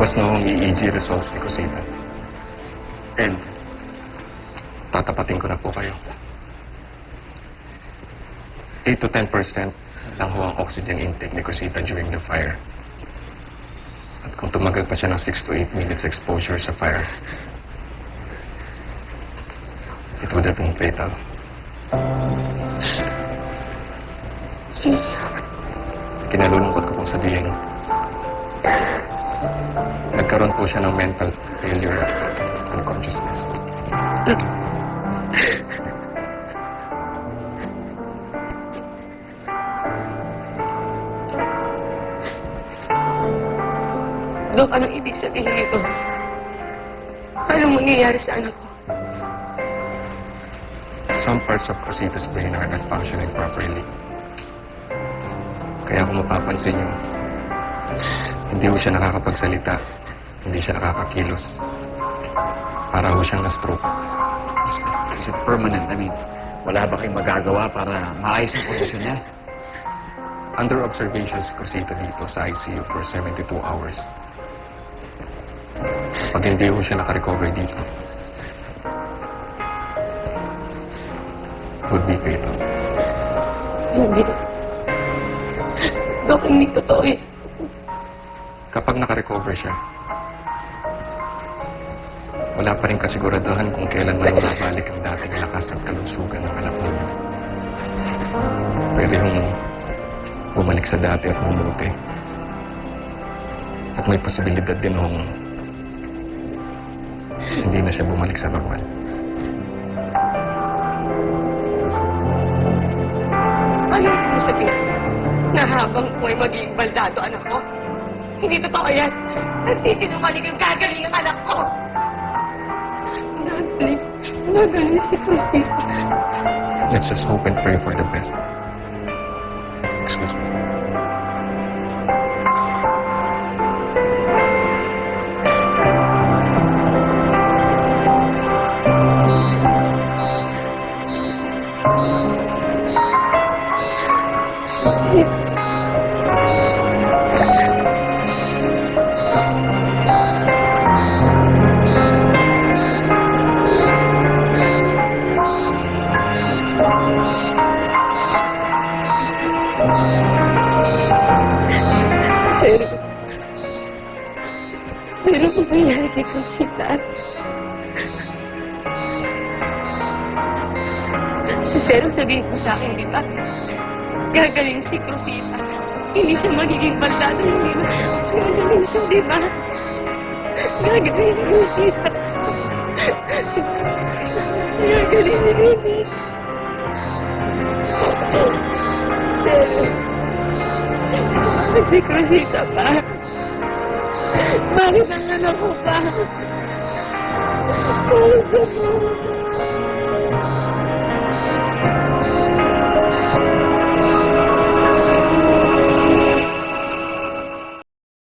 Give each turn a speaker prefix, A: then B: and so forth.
A: Lalabas na ang EEG results ni Cosita. And, tatapatin ko na po kayo. 8 to 10% lang ho ang oxygen intake ni Cosita during the fire. At kung tumagal pa siya ng 6 to 8 minutes exposure sa fire, it would have been fatal.
B: Sir,
A: Kinalulungkot ko pong sabihin, nagkaroon po siya ng mental failure at unconsciousness.
B: Dok, anong ibig sabihin nito? Anong mangyayari sa anak ko?
A: Some parts of Cosita's brain are not functioning properly. Kaya kung mapapansin niyo, hindi ho siya nakakapagsalita, hindi siya nakakakilos. Para ho siyang na-stroke.
C: Is it permanent? I mean, wala ba kayong magagawa para maayos ang kondisyon niya?
A: Under observation si Cosita dito sa ICU for 72 hours. Pag hindi ho siya nakarecover dito, would be fatal.
B: Hindi. Dok, hindi totoo eh.
A: Kapag nakarecover siya, wala pa rin kasiguraduhan kung kailan man mabalik ang dating lakas at kalusugan ng anak ninyo. Pwede hong bumalik sa dati at bumuti. At may posibilidad din hong hindi na siya bumalik sa normal.
B: Ano ibig sabihin? Na habang buhay magiging baldado anak ko? Hindi totoo yan. Nagsisinungaling ang gagaling ang anak ko. Nagaling si Cosita.
A: Let's just hope and pray for the best. Excuse me.
B: Pero kung nangyari kay Cosita, pero sabihin mo sa akin, di ba? Gagaling si Cosita. Hindi siya magiging baldado. Hindi na. Gagaling siya, di ba? Gagaling si Cosita. Gagaling si Cosita. Pero, si Cosita pa. Bakit ang anak ko pa?